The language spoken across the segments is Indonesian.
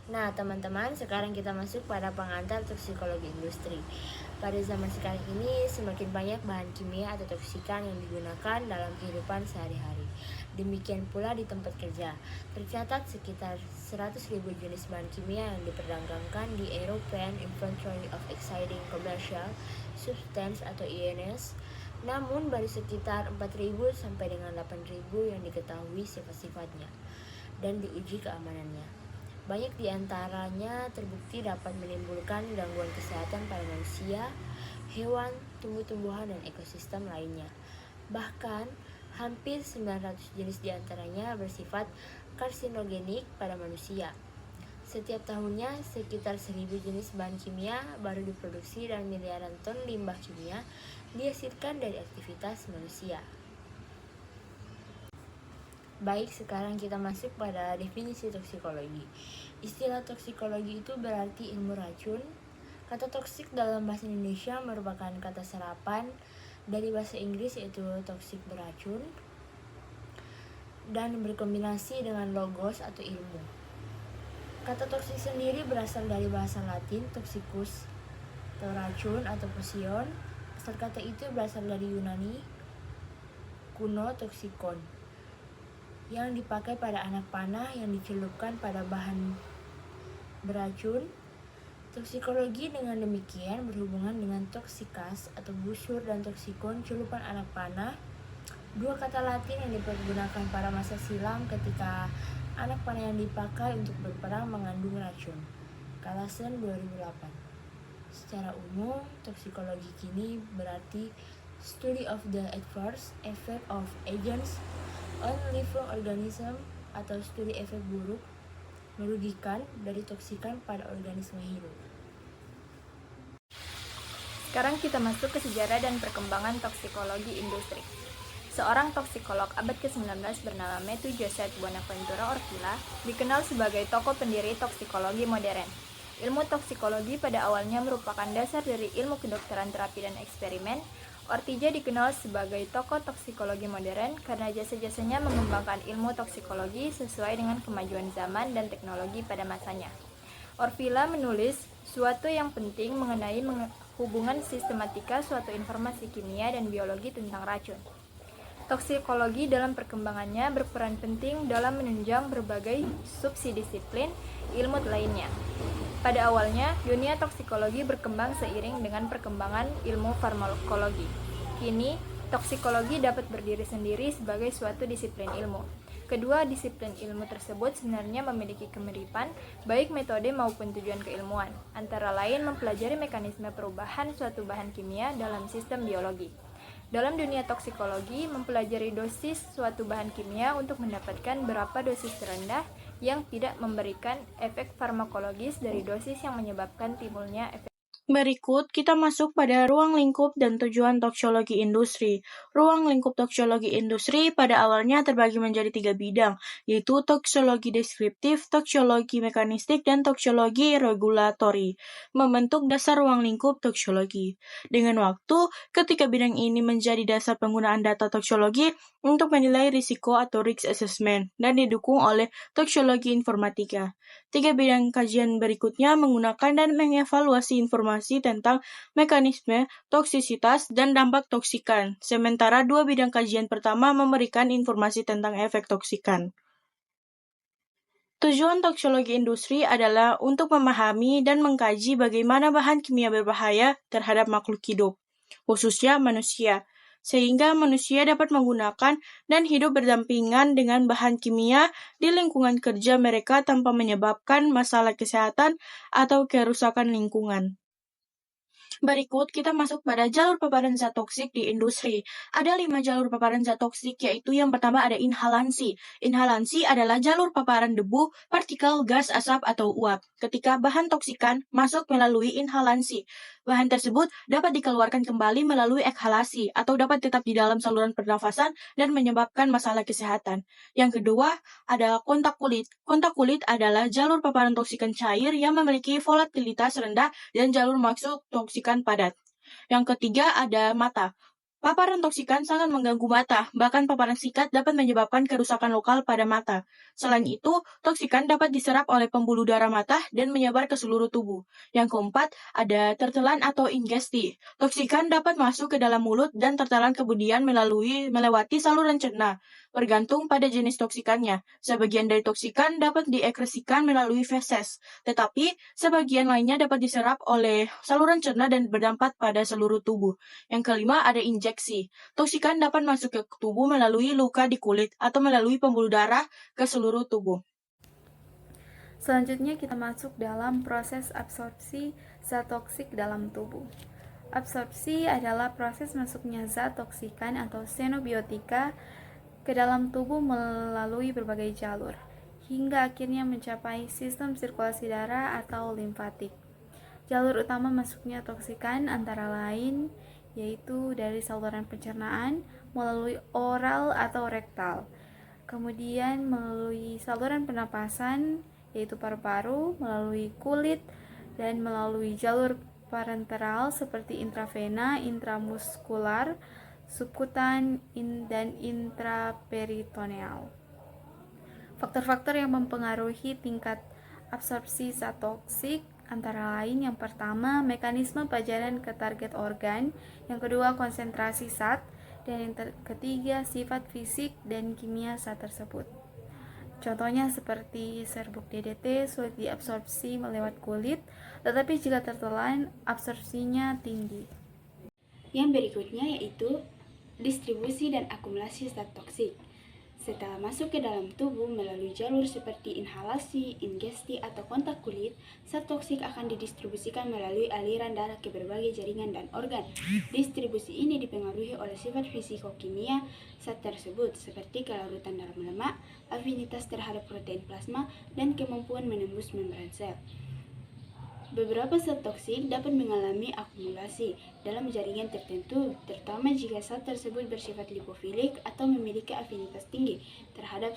Nah, teman-teman, sekarang kita masuk pada pengantar toksikologi industri. Pada zaman sekarang ini, semakin banyak bahan kimia atau toksikan yang digunakan dalam kehidupan sehari-hari. Demikian pula di tempat kerja. Tercatat sekitar 100.000 jenis bahan kimia yang diperdagangkan di European Inventory of Exciting Commercial Substance atau INS. Namun, baru sekitar 4.000 sampai dengan 8.000 yang diketahui sifat-sifatnya dan diuji keamanannya. Banyak di antaranya terbukti dapat menimbulkan gangguan kesehatan pada manusia, hewan, tumbuh-tumbuhan, dan ekosistem lainnya. Bahkan, hampir 900 jenis di antaranya bersifat karsinogenik pada manusia. Setiap tahunnya, sekitar 1.000 jenis bahan kimia baru diproduksi dan miliaran ton limbah kimia dihasilkan dari aktivitas manusia. Baik, sekarang kita masuk pada definisi toksikologi. Istilah toksikologi itu berarti ilmu racun. Kata toksik dalam bahasa Indonesia merupakan kata serapan dari bahasa Inggris yaitu toksik beracun dan berkombinasi dengan logos atau ilmu. Kata toksik sendiri berasal dari bahasa Latin toxicus atau racun atau posion. Asal kata itu berasal dari Yunani kuno toksikon, yang dipakai pada anak panah yang dicelupkan pada bahan beracun. Toksikologi dengan demikian berhubungan dengan toksikas atau busur dan toksikon celupan anak panah, dua kata Latin yang dipergunakan pada masa silam ketika anak panah yang dipakai untuk berperang mengandung racun. Kalasen 2008. Secara umum, toksikologi kini berarti study of the adverse effect of agents on living organism atau studi efek buruk merugikan dari toksikan pada organisme hidup. Sekarang kita masuk ke sejarah dan perkembangan toksikologi industri. Seorang toksikolog abad ke-19 bernama Matthew Joseph Bonaventura Orfila dikenal sebagai tokoh pendiri toksikologi modern. Ilmu toksikologi pada awalnya merupakan dasar dari ilmu kedokteran terapi dan eksperimen. Ortija dikenal sebagai tokoh toksikologi modern karena jasa-jasanya mengembangkan ilmu toksikologi sesuai dengan kemajuan zaman dan teknologi pada masanya. Orfila menulis suatu yang penting mengenai hubungan sistematika suatu informasi kimia dan biologi tentang racun. Toksikologi dalam perkembangannya berperan penting dalam menunjang berbagai subdisiplin ilmu lainnya. Pada awalnya, dunia toksikologi berkembang seiring dengan perkembangan ilmu farmakologi. Kini, toksikologi dapat berdiri sendiri sebagai suatu disiplin ilmu. Kedua disiplin ilmu tersebut sebenarnya memiliki kemiripan, baik metode maupun tujuan keilmuan, antara lain mempelajari mekanisme perubahan suatu bahan kimia dalam sistem biologi. Dalam dunia toksikologi, mempelajari dosis suatu bahan kimia untuk mendapatkan berapa dosis terendah yang tidak memberikan efek farmakologis dari dosis yang menyebabkan timbulnya efek. Berikut kita masuk pada ruang lingkup dan tujuan toksologi industri. Ruang lingkup toksologi industri pada awalnya terbagi menjadi 3 bidang, yaitu toksologi deskriptif, toksologi mekanistik, dan toksologi regulatori, membentuk dasar ruang lingkup toksologi. Dengan waktu, ketika bidang ini menjadi dasar penggunaan data toksologi untuk menilai risiko atau risk assessment, dan didukung oleh toksologi informatika. 3 bidang kajian berikutnya menggunakan dan mengevaluasi informasi tentang mekanisme, toksisitas, dan dampak toksikan, sementara 2 bidang kajian pertama memberikan informasi tentang efek toksikan. Tujuan toksologi industri adalah untuk memahami dan mengkaji bagaimana bahan kimia berbahaya terhadap makhluk hidup, khususnya manusia, sehingga manusia dapat menggunakan dan hidup berdampingan dengan bahan kimia di lingkungan kerja mereka tanpa menyebabkan masalah kesehatan atau kerusakan lingkungan. Berikut kita masuk pada jalur paparan zat toksik di industri. Ada 5 jalur paparan zat toksik, yaitu yang pertama ada inhalansi. Inhalansi adalah jalur paparan debu, partikel, gas, asap, atau uap. Ketika bahan toksikan masuk melalui inhalansi, bahan tersebut dapat dikeluarkan kembali melalui ekhalasi atau dapat tetap di dalam saluran pernafasan dan menyebabkan masalah kesehatan. Yang kedua, ada kontak kulit. Kontak kulit adalah jalur paparan toksikan cair yang memiliki volatilitas rendah dan jalur masuk toksikan padat. Yang ketiga ada mata. Paparan toksikan sangat mengganggu mata, bahkan paparan singkat dapat menyebabkan kerusakan lokal pada mata. Selain itu, toksikan dapat diserap oleh pembuluh darah mata dan menyebar ke seluruh tubuh. Yang keempat, ada tertelan atau ingesti. Toksikan dapat masuk ke dalam mulut dan tertelan kemudian melewati saluran cerna. Bergantung pada jenis toksikannya, sebagian dari toksikan dapat diekskresikan melalui feses, tetapi sebagian lainnya dapat diserap oleh saluran cerna dan berdampak pada seluruh tubuh. Yang kelima, ada injeksi. Toksikan dapat masuk ke tubuh melalui luka di kulit atau melalui pembuluh darah ke seluruh tubuh. Selanjutnya kita masuk dalam proses absorpsi zat toksik dalam tubuh. Absorpsi adalah proses masuknya zat toksikan atau xenobiotika ke dalam tubuh melalui berbagai jalur, hingga akhirnya mencapai sistem sirkulasi darah atau limfatik. Jalur utama masuknya toksikan antara lain yaitu dari saluran pencernaan melalui oral atau rektal, kemudian melalui saluran pernapasan yaitu paru-paru, melalui kulit, dan melalui jalur parenteral seperti intravena, intramuskular, subkutan, dan intraperitoneal. Faktor-faktor yang mempengaruhi tingkat absorpsi zat toksik antara lain yang pertama, mekanisme pajanan ke target organ, yang kedua, konsentrasi zat, dan yang ketiga, sifat fisik dan kimia zat tersebut. Contohnya seperti serbuk DDT sulit diabsorpsi lewat kulit, tetapi jika tertelan, absorpsinya tinggi. Yang berikutnya yaitu distribusi dan akumulasi zat toksik. Setelah masuk ke dalam tubuh melalui jalur seperti inhalasi, ingesti, atau kontak kulit, zat toksik akan didistribusikan melalui aliran darah ke berbagai jaringan dan organ. Distribusi ini dipengaruhi oleh sifat fisiko-kimia zat tersebut, seperti kelarutan dalam lemak, afinitas terhadap protein plasma, dan kemampuan menembus membran sel. Beberapa zat toksik dapat mengalami akumulasi dalam jaringan tertentu, terutama jika zat tersebut bersifat lipofilik atau memiliki afinitas tinggi terhadap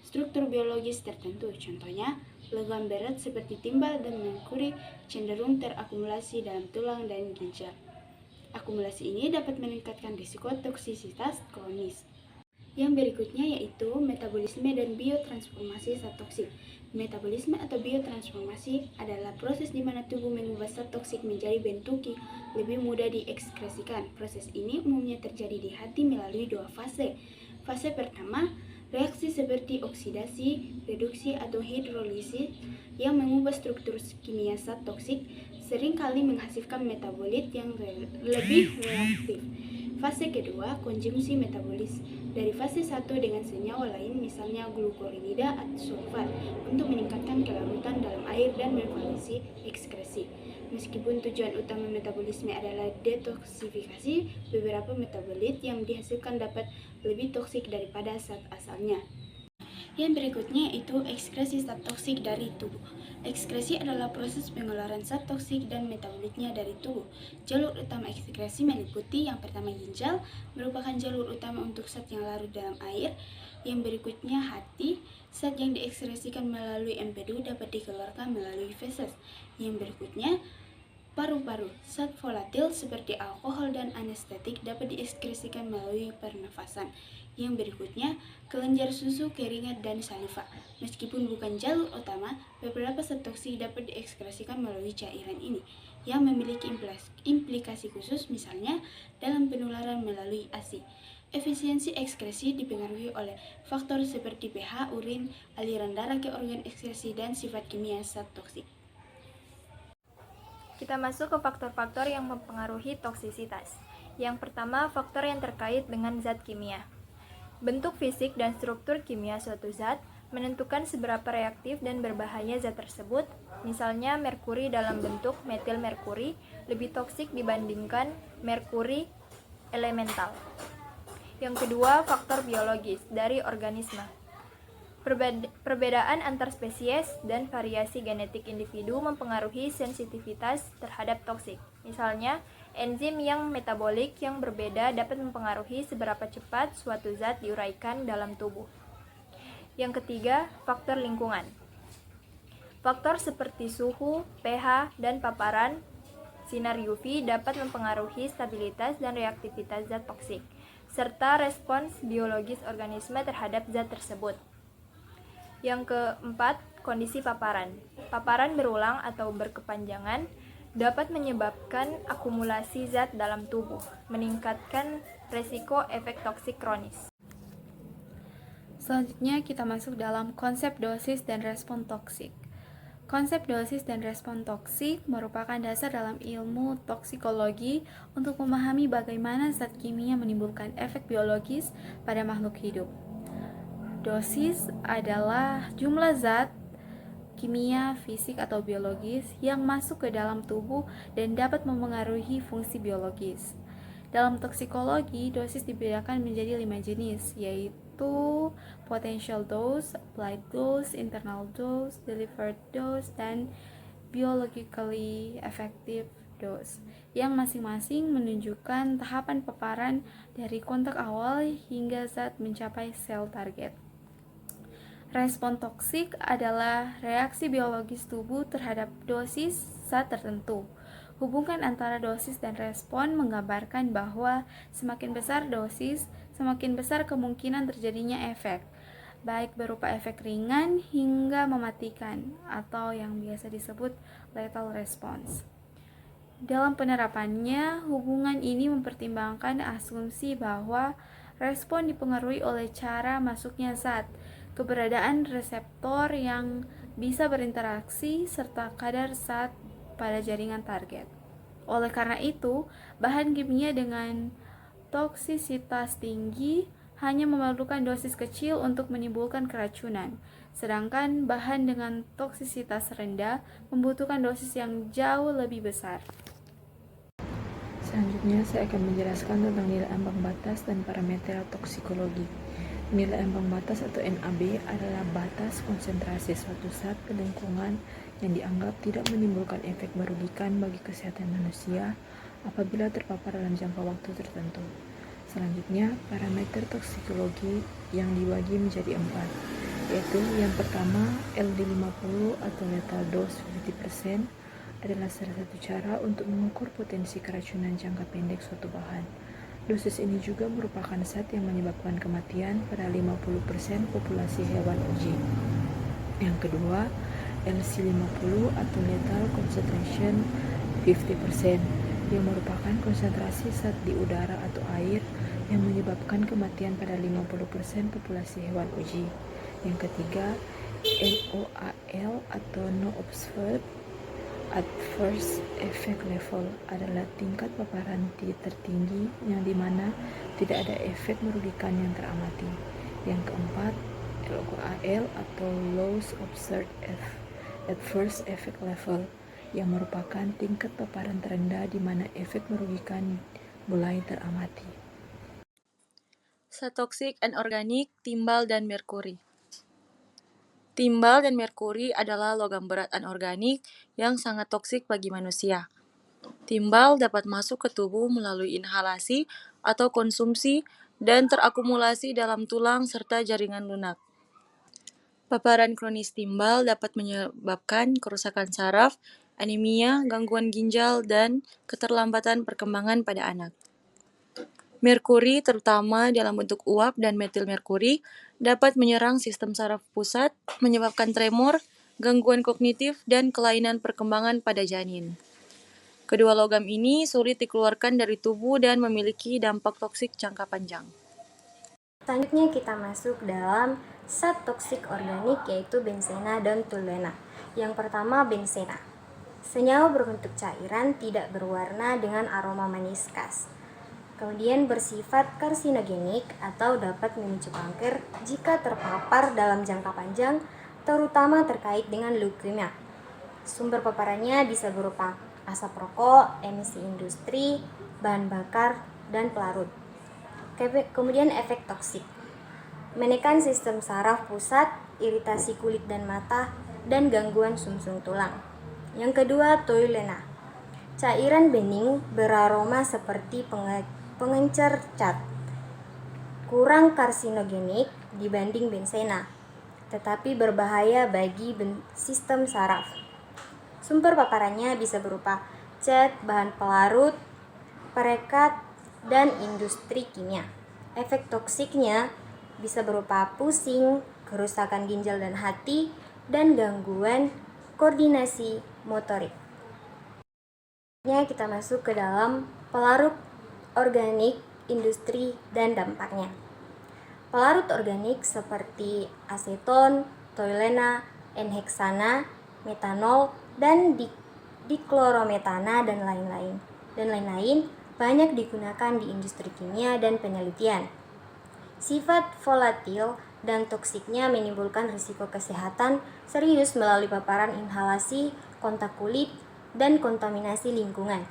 struktur biologis tertentu. Contohnya, logam berat seperti timbal dan merkuri cenderung terakumulasi dalam tulang dan ginjal. Akumulasi ini dapat meningkatkan risiko toksisitas kronis. Yang berikutnya yaitu metabolisme dan biotransformasi zat toksik. Metabolisme atau biotransformasi adalah proses di mana tubuh mengubah zat toksik menjadi bentuk yang lebih mudah diekskresikan. Proses ini umumnya terjadi di hati melalui dua fase. Fase pertama, reaksi seperti oksidasi, reduksi, atau hidrolisis yang mengubah struktur kimia zat toksik seringkali menghasilkan metabolit yang lebih reaktif. Fase kedua, konsumsi metabolis dari fase 1 dengan senyawa lain, misalnya glukuronida atau sulfat, untuk meningkatkan kelarutan dalam air dan memvalisi ekskresi. Meskipun tujuan utama metabolisme adalah detoksifikasi, beberapa metabolit yang dihasilkan dapat lebih toksik daripada zat asalnya. Yang berikutnya yaitu ekskresi zat toksik dari tubuh. Ekskresi adalah proses pengeluaran zat toksik dan metabolitnya dari tubuh. Jalur utama ekskresi meliputi yang pertama ginjal, merupakan jalur utama untuk zat yang larut dalam air. Yang berikutnya hati, zat yang diekskresikan melalui empedu dapat dikeluarkan melalui feses. Yang berikutnya paru-paru, zat volatil seperti alkohol dan anestetik dapat diekskresikan melalui pernafasan. Yang berikutnya, kelenjar susu, keringat, dan saliva. Meskipun bukan jalur utama, beberapa zat toksik dapat diekskresikan melalui cairan ini, yang memiliki implikasi khusus, misalnya dalam penularan melalui ASI. Efisiensi ekskresi dipengaruhi oleh faktor seperti pH urin, aliran darah ke organ ekskresi, dan sifat kimia zat toksik. Kita masuk ke faktor-faktor yang mempengaruhi toksisitas. Yang pertama, faktor yang terkait dengan zat kimia. Bentuk fisik dan struktur kimia suatu zat menentukan seberapa reaktif dan berbahaya zat tersebut. Misalnya, merkuri dalam bentuk metil merkuri lebih toksik dibandingkan merkuri elemental. Yang kedua, faktor biologis dari organisme. Perbedaan antar spesies dan variasi genetik individu mempengaruhi sensitivitas terhadap toksik. Misalnya, enzim yang metabolik yang berbeda dapat mempengaruhi seberapa cepat suatu zat diuraikan dalam tubuh. Yang ketiga, faktor lingkungan. Faktor seperti suhu, pH, dan paparan Sinar UV dapat mempengaruhi stabilitas dan reaktivitas zat toksik, serta respons biologis organisme terhadap zat tersebut. Yang keempat, kondisi paparan. Paparan berulang atau berkepanjangan dapat menyebabkan akumulasi zat dalam tubuh, meningkatkan resiko efek toksik kronis. Selanjutnya kita masuk dalam konsep dosis dan respon toksik. Konsep dosis dan respon toksik merupakan dasar dalam ilmu toksikologi untuk memahami bagaimana zat kimia menimbulkan efek biologis pada makhluk hidup. Dosis adalah jumlah zat kimia, fisik, atau biologis yang masuk ke dalam tubuh dan dapat mempengaruhi fungsi biologis. Dalam toksikologi, dosis dibedakan menjadi 5 jenis, yaitu potential dose, applied dose, internal dose, delivered dose, dan biologically effective dose, yang masing-masing menunjukkan tahapan paparan dari kontak awal hingga zat mencapai sel target. Respon toksik adalah reaksi biologis tubuh terhadap dosis zat tertentu. Hubungan antara dosis dan respon menggambarkan bahwa semakin besar dosis, semakin besar kemungkinan terjadinya efek, baik berupa efek ringan hingga mematikan, atau yang biasa disebut lethal response. Dalam penerapannya, hubungan ini mempertimbangkan asumsi bahwa respon dipengaruhi oleh cara masuknya zat, keberadaan reseptor yang bisa berinteraksi, serta kadar zat pada jaringan target. Oleh karena itu, bahan kimia dengan toksisitas tinggi hanya memerlukan dosis kecil untuk menimbulkan keracunan, sedangkan bahan dengan toksisitas rendah membutuhkan dosis yang jauh lebih besar. Selanjutnya, saya akan menjelaskan tentang nilai ambang batas dan parameter toksikologi. Nilai ambang batas atau NAB adalah batas konsentrasi suatu zat ke lingkungan yang dianggap tidak menimbulkan efek merugikan bagi kesehatan manusia apabila terpapar dalam jangka waktu tertentu. Selanjutnya, parameter toksikologi yang dibagi menjadi 4, yaitu yang pertama, LD50 atau lethal dose 50% adalah salah satu cara untuk mengukur potensi keracunan jangka pendek suatu bahan. Dosis ini juga merupakan zat yang menyebabkan kematian pada 50% populasi hewan uji. Yang kedua, LC50 atau lethal concentration 50%, yang merupakan konsentrasi zat di udara atau air yang menyebabkan kematian pada 50% populasi hewan uji. Yang ketiga, NOAL atau No Observed Adverse Effect Level adalah tingkat paparan tertinggi yang dimana tidak ada efek merugikan yang teramati. Yang keempat, LOAL atau Low Observed Adverse Effect Level, yang merupakan tingkat paparan terendah di mana efek merugikan mulai teramati. Zat toksik anorganik, timbal, dan merkuri. Timbal dan merkuri adalah logam berat anorganik yang sangat toksik bagi manusia. Timbal dapat masuk ke tubuh melalui inhalasi atau konsumsi dan terakumulasi dalam tulang serta jaringan lunak. Paparan kronis timbal dapat menyebabkan kerusakan saraf, anemia, gangguan ginjal, dan keterlambatan perkembangan pada anak. Merkuri, terutama dalam bentuk uap dan metil merkuri, dapat menyerang sistem saraf pusat, menyebabkan tremor, gangguan kognitif, dan kelainan perkembangan pada janin. Kedua logam ini sulit dikeluarkan dari tubuh dan memiliki dampak toksik jangka panjang. Selanjutnya kita masuk dalam zat toksik organik, yaitu benzena dan toluena. Yang pertama, benzena. Senyawa berbentuk cairan, tidak berwarna, dengan aroma manis khas. Kemudian bersifat karsinogenik atau dapat memicu kanker jika terpapar dalam jangka panjang, terutama terkait dengan leukemia. Sumber paparannya bisa berupa asap rokok, emisi industri, bahan bakar, dan pelarut. Kemudian efek toksik, menekan sistem saraf pusat, iritasi kulit dan mata, dan gangguan sumsum tulang. Yang kedua, toluena. Cairan bening beraroma seperti pengencer cat, kurang karsinogenik dibanding benzena, tetapi berbahaya bagi sistem saraf. Sumber paparannya bisa berupa cat, bahan pelarut, perekat, dan industri kimia. Efek toksiknya bisa berupa pusing, kerusakan ginjal dan hati, dan gangguan koordinasi motorik. Kita masuk ke dalam pelarut organik, industri, dan dampaknya. Pelarut organik seperti aseton, toilena, N-heksana, metanol, dan diklorometana dan lain-lain banyak digunakan di industri kimia dan penelitian. Sifat volatil dan toksiknya menimbulkan risiko kesehatan serius melalui paparan inhalasi, kontak kulit, dan kontaminasi lingkungan.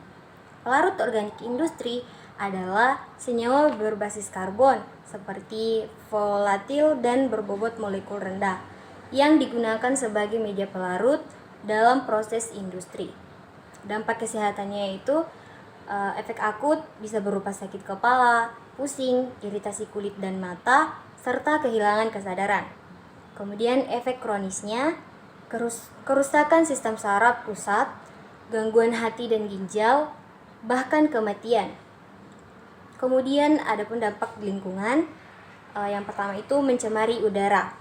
Pelarut organik industri adalah senyawa berbasis karbon seperti volatil dan berbobot molekul rendah yang digunakan sebagai media pelarut dalam proses industri. Dampak kesehatannya yaitu efek akut bisa berupa sakit kepala, pusing, iritasi kulit dan mata, serta kehilangan kesadaran. Kemudian efek kronisnya, kerusakan sistem saraf pusat, gangguan hati dan ginjal, bahkan kematian. Kemudian ada pun dampak lingkungan. Yang pertama itu mencemari udara.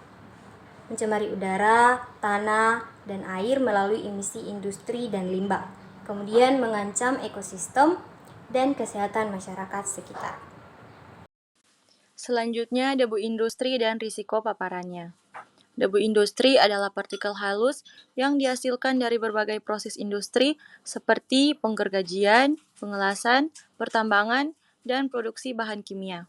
Mencemari udara, tanah, dan air melalui emisi industri dan limbah. Kemudian mengancam ekosistem dan kesehatan masyarakat sekitar. Selanjutnya, debu industri dan risiko paparannya. Debu industri adalah partikel halus yang dihasilkan dari berbagai proses industri seperti penggergajian, pengelasan, pertambangan, dan produksi bahan kimia.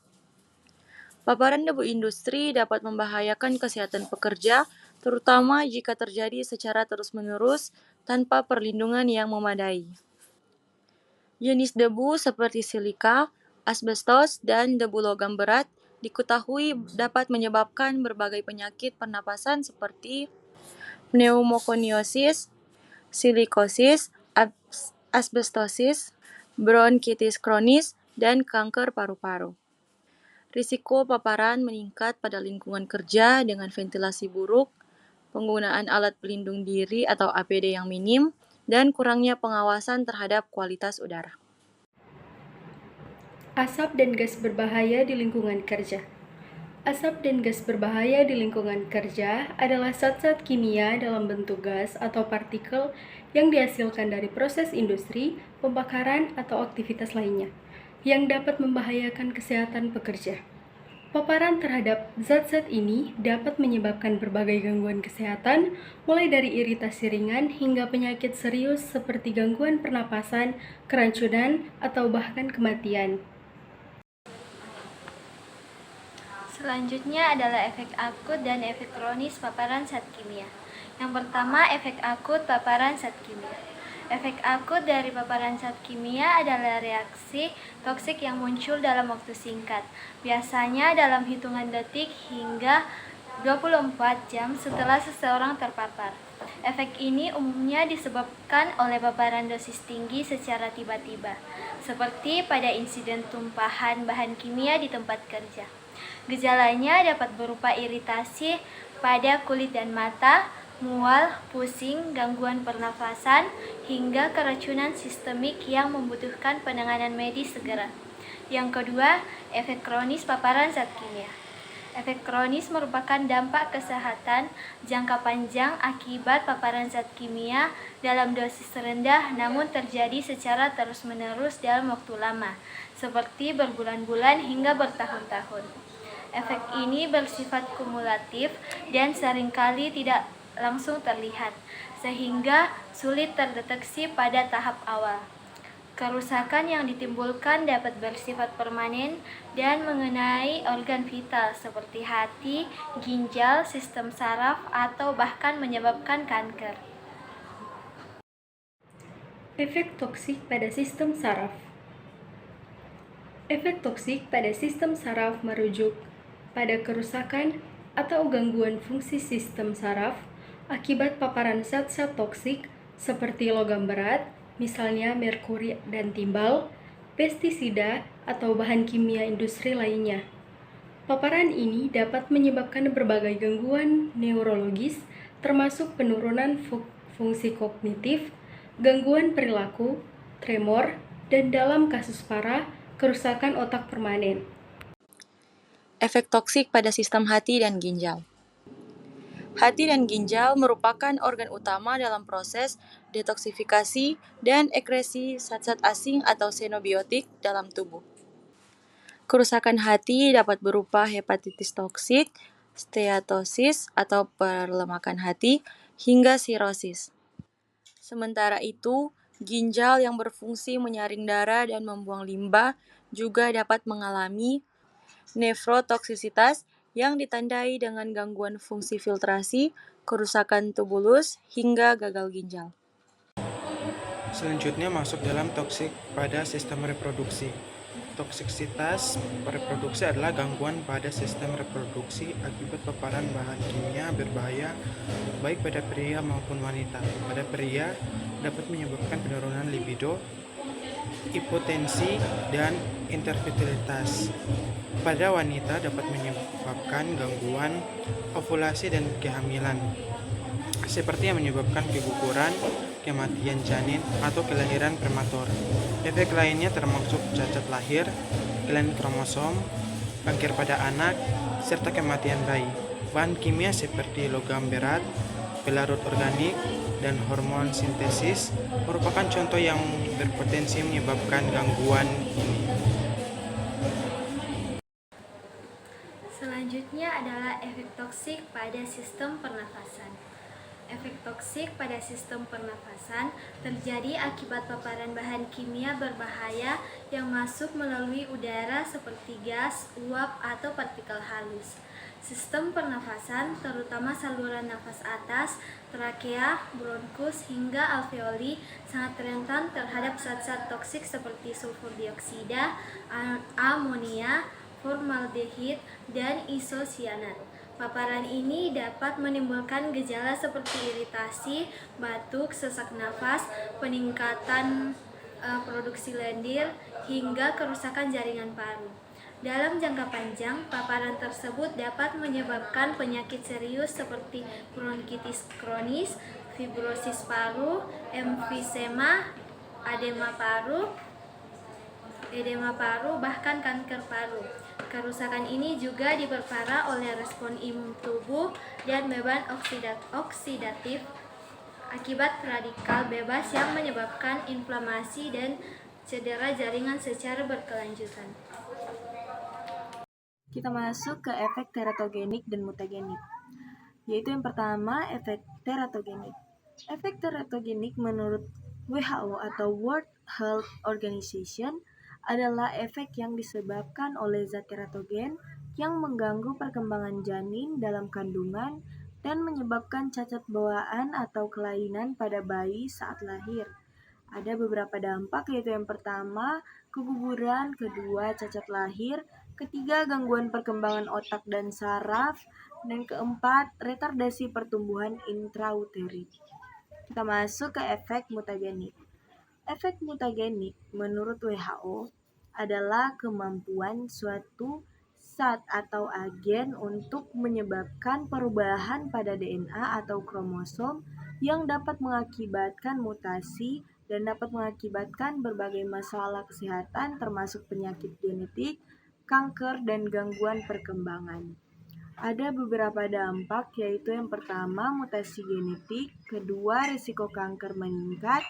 Paparan debu industri dapat membahayakan kesehatan pekerja, terutama jika terjadi secara terus-menerus tanpa perlindungan yang memadai. Jenis debu seperti silika, asbestos, dan debu logam berat diketahui dapat menyebabkan berbagai penyakit pernapasan seperti pneumokoniosis, silikosis, asbestosis, bronkitis kronis, dan kanker paru-paru. Risiko paparan meningkat pada lingkungan kerja dengan ventilasi buruk, penggunaan alat pelindung diri atau APD yang minim, dan kurangnya pengawasan terhadap kualitas udara. Asap dan gas berbahaya di lingkungan kerja. Asap dan gas berbahaya di lingkungan kerja adalah zat-zat kimia dalam bentuk gas atau partikel yang dihasilkan dari proses industri, pembakaran, atau aktivitas lainnya yang dapat membahayakan kesehatan pekerja. Paparan terhadap zat-zat ini dapat menyebabkan berbagai gangguan kesehatan, mulai dari iritasi ringan hingga penyakit serius seperti gangguan pernapasan, keracunan, atau bahkan kematian. Selanjutnya adalah efek akut dan efek kronis paparan zat kimia. Yang pertama, efek akut paparan zat kimia. Efek akut dari paparan zat kimia adalah reaksi toksik yang muncul dalam waktu singkat, biasanya dalam hitungan detik hingga 24 jam setelah seseorang terpapar. Efek ini umumnya disebabkan oleh paparan dosis tinggi secara tiba-tiba, seperti pada insiden tumpahan bahan kimia di tempat kerja. Gejalanya dapat berupa iritasi pada kulit dan mata, mual, pusing, gangguan pernafasan, hingga keracunan sistemik yang membutuhkan penanganan medis segera. Yang kedua, efek kronis paparan zat kimia. Efek kronis merupakan dampak kesehatan jangka panjang akibat paparan zat kimia dalam dosis rendah namun terjadi secara terus-menerus dalam waktu lama, seperti berbulan-bulan hingga bertahun-tahun. Efek ini bersifat kumulatif dan seringkali tidak langsung terlihat, sehingga sulit terdeteksi pada tahap awal. Kerusakan yang ditimbulkan dapat bersifat permanen dan mengenai organ vital seperti hati, ginjal, sistem saraf, atau bahkan menyebabkan kanker. Efek toksik pada sistem saraf. Efek toksik pada sistem saraf merujuk pada kerusakan atau gangguan fungsi sistem saraf akibat paparan zat-zat toksik seperti logam berat, misalnya merkuri dan timbal, pestisida, atau bahan kimia industri lainnya. Paparan ini dapat menyebabkan berbagai gangguan neurologis, termasuk penurunan fungsi kognitif, gangguan perilaku, tremor, dan dalam kasus parah, kerusakan otak permanen. Efek toksik pada sistem hati dan ginjal. Hati dan ginjal merupakan organ utama dalam proses detoksifikasi dan ekresi zat-zat asing atau xenobiotik dalam tubuh. Kerusakan hati dapat berupa hepatitis toksik, steatosis atau perlemakan hati, hingga sirosis. Sementara itu, ginjal yang berfungsi menyaring darah dan membuang limbah juga dapat mengalami nefrotoksisitas yang ditandai dengan gangguan fungsi filtrasi, kerusakan tubulus, hingga gagal ginjal. Selanjutnya masuk dalam toksik pada sistem reproduksi. Toksisitas reproduksi adalah gangguan pada sistem reproduksi akibat paparan bahan kimia berbahaya baik pada pria maupun wanita. Pada pria dapat menyebabkan penurunan libido, impotensi, dan infertilitas. Pada wanita dapat menyebabkan gangguan ovulasi dan kehamilan, seperti yang menyebabkan keguguran, kematian janin, atau kelahiran prematur. Efek lainnya termasuk cacat lahir, kelainan kromosom, kanker pada anak, serta kematian bayi. Bahan kimia seperti logam berat, pelarut organik, dan hormon sintesis merupakan contoh yang berpotensi menyebabkan gangguan ini. Selanjutnya adalah efek toksik pada sistem pernafasan. Efek toksik pada sistem pernafasan terjadi akibat paparan bahan kimia berbahaya yang masuk melalui udara seperti gas, uap, atau partikel halus. Sistem pernafasan, terutama saluran nafas atas, trakea, bronkus, hingga alveoli, sangat rentan terhadap zat-zat toksik seperti sulfur dioksida, amonia, formaldehid, dan isosianat. Paparan ini dapat menimbulkan gejala seperti iritasi, batuk, sesak nafas, peningkatan produksi lendir, hingga kerusakan jaringan paru. Dalam jangka panjang, paparan tersebut dapat menyebabkan penyakit serius seperti bronkitis kronis, fibrosis paru, emfisema, edema paru, bahkan kanker paru. Kerusakan ini juga diperparah oleh respon imun tubuh dan beban oksidatif akibat radikal bebas yang menyebabkan inflamasi dan cedera jaringan secara berkelanjutan. Kita masuk ke efek teratogenik dan mutagenik, yaitu yang pertama efek teratogenik. Efek teratogenik menurut WHO atau World Health Organization adalah efek yang disebabkan oleh zat teratogen yang mengganggu perkembangan janin dalam kandungan dan menyebabkan cacat bawaan atau kelainan pada bayi saat lahir. Ada beberapa dampak, yaitu yang pertama, keguguran, kedua, cacat lahir, ketiga, gangguan perkembangan otak dan saraf, dan keempat, retardasi pertumbuhan intrauterin. Kita masuk ke efek mutagenik. Efek mutagenik menurut WHO adalah kemampuan suatu zat atau agen untuk menyebabkan perubahan pada DNA atau kromosom yang dapat mengakibatkan mutasi dan dapat mengakibatkan berbagai masalah kesehatan termasuk penyakit genetik, kanker, dan gangguan perkembangan. Ada beberapa dampak, yaitu yang pertama mutasi genetik, kedua risiko kanker meningkat,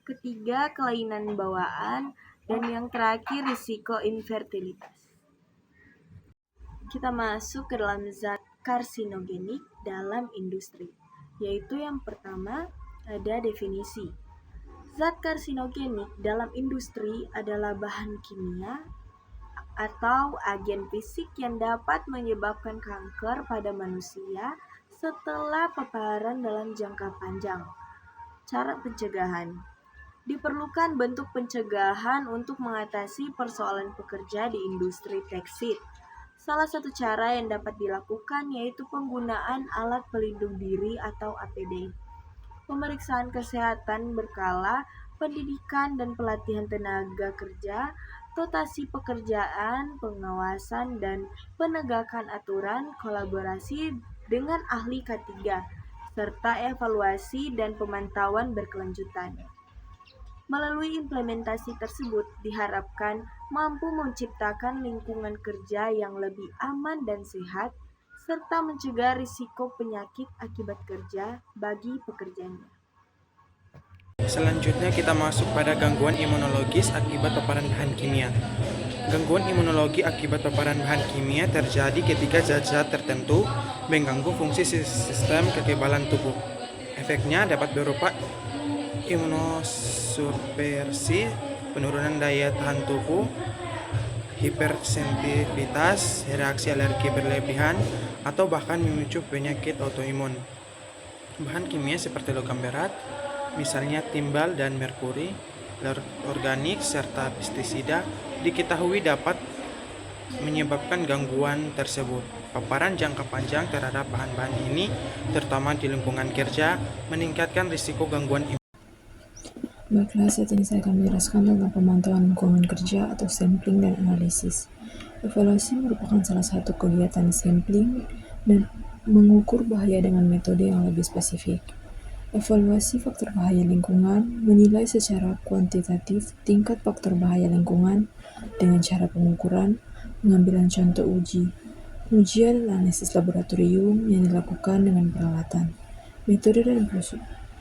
ketiga kelainan bawaan, dan yang terakhir risiko infertilitas. Kita masuk ke dalam zat karsinogenik dalam industri, yaitu yang pertama ada definisi. Zat karsinogenik dalam industri adalah bahan kimia atau agen fisik yang dapat menyebabkan kanker pada manusia setelah paparan dalam jangka panjang. Cara pencegahan. Diperlukan bentuk pencegahan untuk mengatasi persoalan pekerja di industri tekstil. Salah satu cara yang dapat dilakukan yaitu penggunaan alat pelindung diri atau APD. Pemeriksaan kesehatan berkala, pendidikan dan pelatihan tenaga kerja, rotasi pekerjaan, pengawasan dan penegakan aturan, kolaborasi dengan ahli K3, serta evaluasi dan pemantauan berkelanjutan. Melalui implementasi tersebut diharapkan mampu menciptakan lingkungan kerja yang lebih aman dan sehat, serta mencegah risiko penyakit akibat kerja bagi pekerjanya. Selanjutnya kita masuk pada gangguan imunologis akibat paparan bahan kimia. Gangguan imunologi akibat paparan bahan kimia terjadi ketika zat-zat tertentu mengganggu fungsi sistem kekebalan tubuh. Efeknya dapat berupa imunosuppresi, penurunan daya tahan tubuh, hipersensitivitas, reaksi alergi berlebihan, atau bahkan memicu penyakit autoimun. Bahan kimia seperti logam berat, misalnya timbal dan merkuri, larut organik, serta pestisida diketahui dapat menyebabkan gangguan tersebut. Paparan jangka panjang terhadap bahan-bahan ini, terutama di lingkungan kerja, meningkatkan risiko gangguan imun. Baiklah, saat ini saya akan menjelaskan tentang pemantauan lingkungan kerja atau sampling dan analisis. Evaluasi merupakan salah satu kegiatan sampling dan mengukur bahaya dengan metode yang lebih spesifik. Evaluasi faktor bahaya lingkungan menilai secara kuantitatif tingkat faktor bahaya lingkungan dengan cara pengukuran, pengambilan contoh uji, ujian dan analisis laboratorium yang dilakukan dengan peralatan, metode dan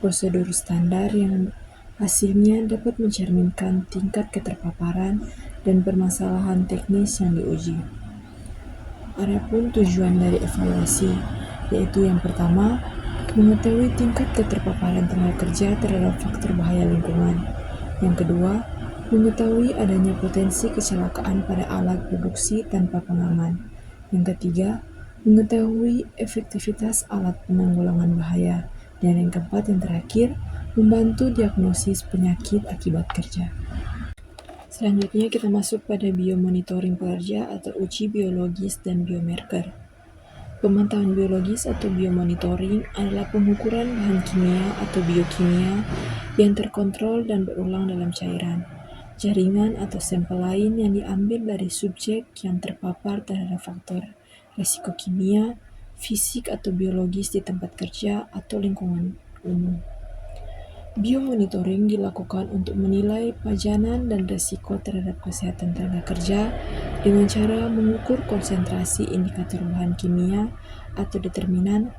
prosedur standar yang hasilnya dapat mencerminkan tingkat keterpaparan dan permasalahan teknis yang diuji. Adapun tujuan dari evaluasi, yaitu yang pertama, mengetahui tingkat keterpaparan tenaga kerja terhadap faktor bahaya lingkungan. Yang kedua, mengetahui adanya potensi kecelakaan pada alat produksi tanpa pengaman. Yang ketiga, mengetahui efektivitas alat penanggulangan bahaya. Dan yang keempat, yang terakhir, membantu diagnosis penyakit akibat kerja. Selanjutnya kita masuk pada biomonitoring pekerja atau uji biologis dan biomarker. Pemantauan biologis atau biomonitoring adalah pengukuran bahan kimia atau biokimia yang terkontrol dan berulang dalam cairan, jaringan atau sampel lain yang diambil dari subjek yang terpapar terhadap faktor risiko kimia, fisik atau biologis di tempat kerja atau lingkungan umum. Biomonitoring dilakukan untuk menilai pajanan dan risiko terhadap kesehatan tenaga kerja dengan cara mengukur konsentrasi indikator bahan kimia atau determinan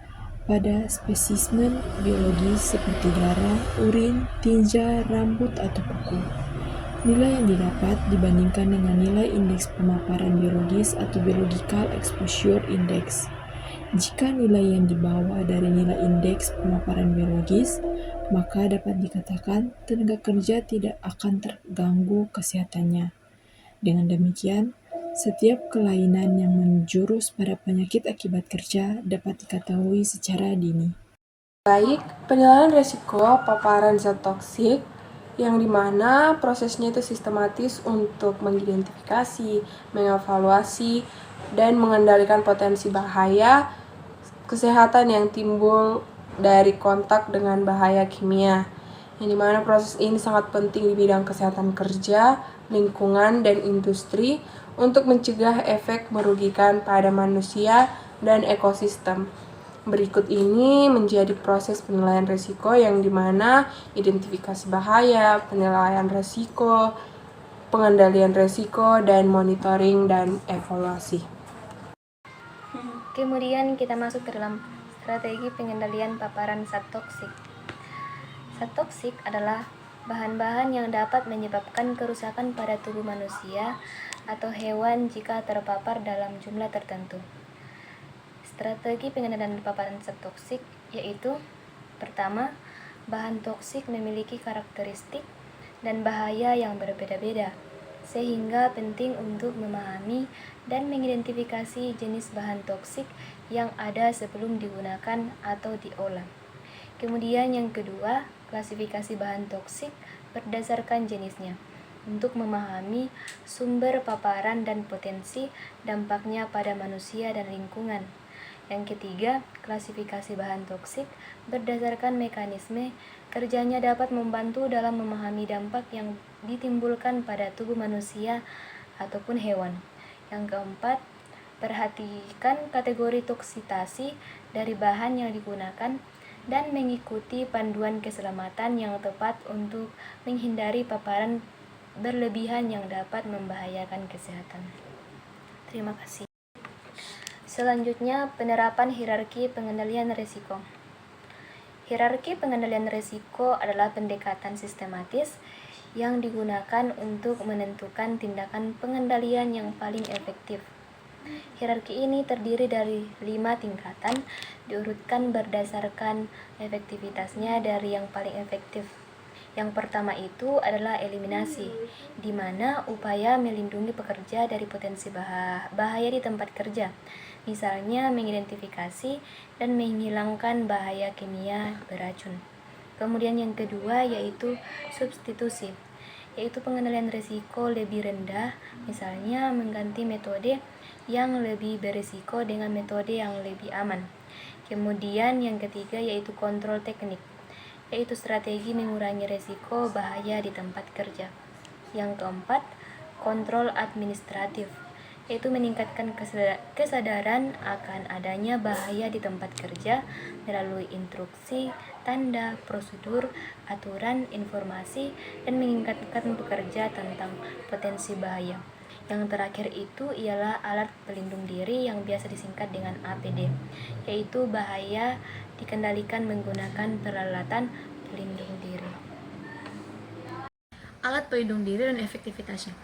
pada spesimen biologis seperti darah, urin, tinja, rambut, atau kuku. Nilai yang didapat dibandingkan dengan nilai indeks pemaparan biologis atau biological exposure index. Jika nilai yang di bawah dari nilai indeks pemaparan biologis, maka dapat dikatakan tenaga kerja tidak akan terganggu kesehatannya. Dengan demikian, setiap kelainan yang menjurus pada penyakit akibat kerja dapat diketahui secara dini. Baik, penilaian risiko paparan zat toksik yang dimana prosesnya itu sistematis untuk mengidentifikasi, mengevaluasi, dan mengendalikan potensi bahaya kesehatan yang timbul dari kontak dengan bahaya kimia, yang dimana proses ini sangat penting di bidang kesehatan kerja, lingkungan, dan industri untuk mencegah efek merugikan pada manusia dan ekosistem. Berikut ini menjadi proses penilaian risiko yang dimana identifikasi bahaya, penilaian risiko, pengendalian risiko, dan monitoring dan evaluasi. Kemudian kita masuk ke dalam strategi pengendalian paparan zat toksik. Zat toksik adalah bahan-bahan yang dapat menyebabkan kerusakan pada tubuh manusia atau hewan jika terpapar dalam jumlah tertentu. Strategi pengendalian paparan zat toksik yaitu: pertama, bahan toksik memiliki karakteristik dan bahaya yang berbeda-beda, sehingga penting untuk memahami dan mengidentifikasi jenis bahan toksik yang ada sebelum digunakan atau diolah. Kemudian yang kedua, klasifikasi bahan toksik berdasarkan jenisnya untuk memahami sumber paparan dan potensi dampaknya pada manusia dan lingkungan. Yang ketiga, klasifikasi bahan toksik berdasarkan mekanisme kerjanya dapat membantu dalam memahami dampak yang ditimbulkan pada tubuh manusia ataupun hewan. Yang keempat, perhatikan kategori toksitasi dari bahan yang digunakan dan mengikuti panduan keselamatan yang tepat untuk menghindari paparan berlebihan yang dapat membahayakan kesehatan. Terima kasih. Selanjutnya, penerapan hierarki pengendalian risiko. Hierarki pengendalian risiko adalah pendekatan sistematis yang digunakan untuk menentukan tindakan pengendalian yang paling efektif. Hierarki ini terdiri dari 5 tingkatan, diurutkan berdasarkan efektivitasnya dari yang paling efektif. Yang pertama itu adalah eliminasi, di mana upaya melindungi pekerja dari potensi bahaya di tempat kerja, misalnya mengidentifikasi dan menghilangkan bahaya kimia beracun. Kemudian yang kedua yaitu substitusi, yaitu pengendalian risiko lebih rendah, misalnya mengganti metode yang lebih berisiko dengan metode yang lebih aman. Kemudian yang ketiga yaitu kontrol teknik, yaitu strategi mengurangi risiko bahaya di tempat kerja. Yang keempat, kontrol administratif, yaitu meningkatkan kesadaran akan adanya bahaya di tempat kerja melalui instruksi, tanda, prosedur, aturan, informasi, dan mengingatkan pekerja tentang potensi bahaya. Yang terakhir itu ialah alat pelindung diri yang biasa disingkat dengan APD, yaitu bahaya dikendalikan menggunakan peralatan pelindung diri. Alat pelindung diri dan efektivitasnya.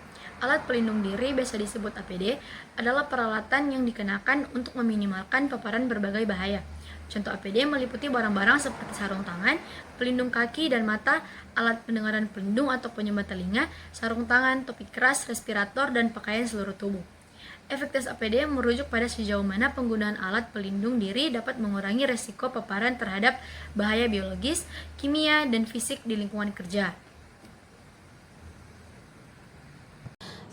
Alat pelindung diri, biasa disebut APD, adalah peralatan yang dikenakan untuk meminimalkan paparan berbagai bahaya. Contoh APD meliputi barang-barang seperti sarung tangan, pelindung kaki dan mata, alat pendengaran pelindung atau penyumbat telinga, sarung tangan, topi keras, respirator, dan pakaian seluruh tubuh. Efektivitas APD merujuk pada sejauh mana penggunaan alat pelindung diri dapat mengurangi resiko paparan terhadap bahaya biologis, kimia, dan fisik di lingkungan kerja.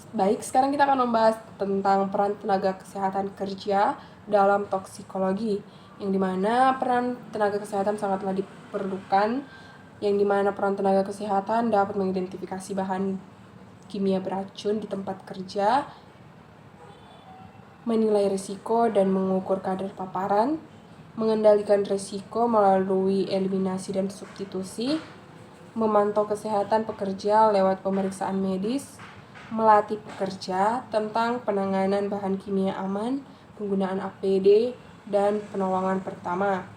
Baik, sekarang kita akan membahas tentang peran tenaga kesehatan kerja dalam toksikologi, yang dimana peran tenaga kesehatan sangatlah diperlukan, yang dimana peran tenaga kesehatan dapat mengidentifikasi bahan kimia beracun di tempat kerja, menilai risiko dan mengukur kadar paparan, mengendalikan risiko melalui eliminasi dan substitusi, memantau kesehatan pekerja lewat pemeriksaan medis, melatih pekerja tentang penanganan bahan kimia aman, penggunaan APD, dan penolongan pertama,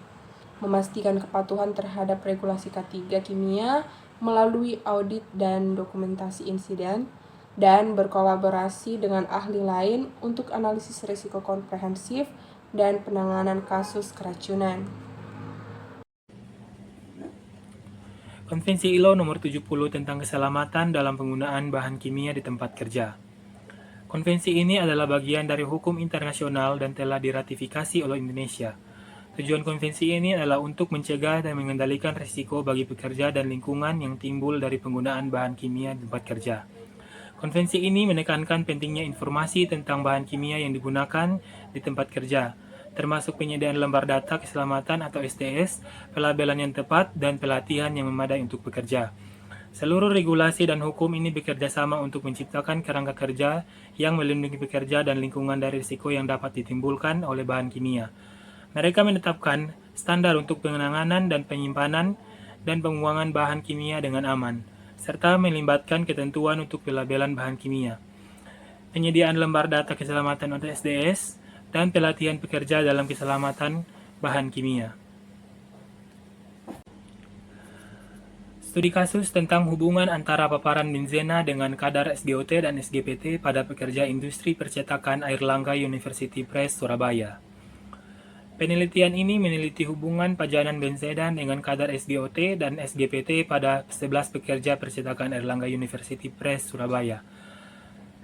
memastikan kepatuhan terhadap regulasi K3 kimia melalui audit dan dokumentasi insiden, dan berkolaborasi dengan ahli lain untuk analisis risiko komprehensif dan penanganan kasus keracunan. Konvensi ILO nomor 70 tentang keselamatan dalam penggunaan bahan kimia di tempat kerja. Konvensi ini adalah bagian dari hukum internasional dan telah diratifikasi oleh Indonesia. Tujuan konvensi ini adalah untuk mencegah dan mengendalikan risiko bagi pekerja dan lingkungan yang timbul dari penggunaan bahan kimia di tempat kerja. Konvensi ini menekankan pentingnya informasi tentang bahan kimia yang digunakan di tempat kerja, termasuk penyediaan lembar data keselamatan atau SDS, pelabelan yang tepat, dan pelatihan yang memadai untuk pekerja. Seluruh regulasi dan hukum ini bekerja sama untuk menciptakan kerangka kerja yang melindungi pekerja dan lingkungan dari risiko yang dapat ditimbulkan oleh bahan kimia. Mereka menetapkan standar untuk penanganan dan penyimpanan dan pembuangan bahan kimia dengan aman, serta melibatkan ketentuan untuk pelabelan bahan kimia, penyediaan lembar data keselamatan atau SDS, dan pelatihan pekerja dalam keselamatan bahan kimia. Studi kasus tentang hubungan antara paparan benzena dengan kadar SGOT dan SGPT pada pekerja industri percetakan Airlangga University Press, Surabaya. Penelitian ini meneliti hubungan pajanan benzena dengan kadar SGOT dan SGPT pada 11 pekerja percetakan Airlangga University Press, Surabaya.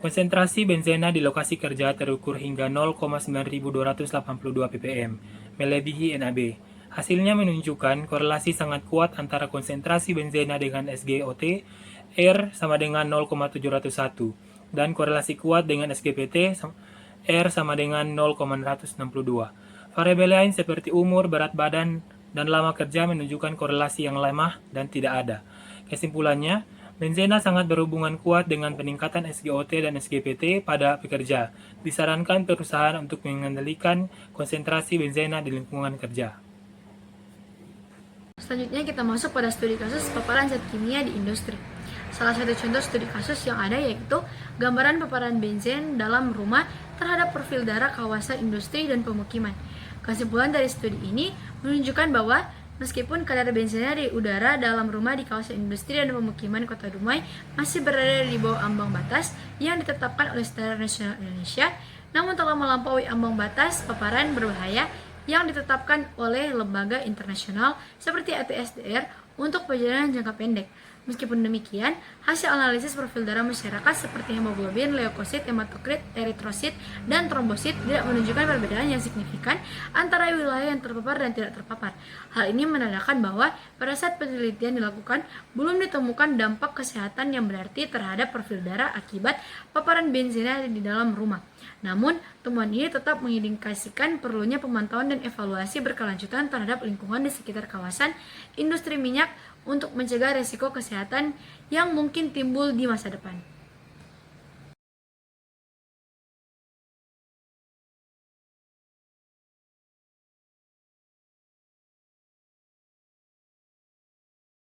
Konsentrasi benzena di lokasi kerja terukur hingga 0,9282 ppm, melebihi NAB. Hasilnya menunjukkan korelasi sangat kuat antara konsentrasi benzena dengan SGOT, R sama dengan 0,701, dan korelasi kuat dengan SGPT, R sama dengan 0,162. Variabel lain seperti umur, berat badan, dan lama kerja menunjukkan korelasi yang lemah dan tidak ada. Kesimpulannya, benzena sangat berhubungan kuat dengan peningkatan SGOT dan SGPT pada pekerja. Disarankan perusahaan untuk mengendalikan konsentrasi benzena di lingkungan kerja. Selanjutnya kita masuk pada studi kasus paparan zat kimia di industri. Salah satu contoh studi kasus yang ada yaitu gambaran paparan benzen dalam rumah terhadap profil darah kawasan industri dan pemukiman. Kesimpulan dari studi ini menunjukkan bahwa meskipun kadar benzennya di udara dalam rumah di kawasan industri dan pemukiman Kota Dumai masih berada di bawah ambang batas yang ditetapkan oleh Standar Nasional Indonesia, namun telah melampaui ambang batas paparan berbahaya yang ditetapkan oleh lembaga internasional seperti ATSDR untuk perjalanan jangka pendek. Meskipun demikian, hasil analisis profil darah masyarakat seperti hemoglobin, leukosit, hematokrit, eritrosit, dan trombosit tidak menunjukkan perbedaan yang signifikan antara wilayah yang terpapar dan tidak terpapar. Hal ini menandakan bahwa pada saat penelitian dilakukan, belum ditemukan dampak kesehatan yang berarti terhadap profil darah akibat paparan benzena di dalam rumah. Namun, temuan ini tetap mengindikasikan perlunya pemantauan dan evaluasi berkelanjutan terhadap lingkungan di sekitar kawasan industri minyak untuk mencegah risiko kesehatan yang mungkin timbul di masa depan.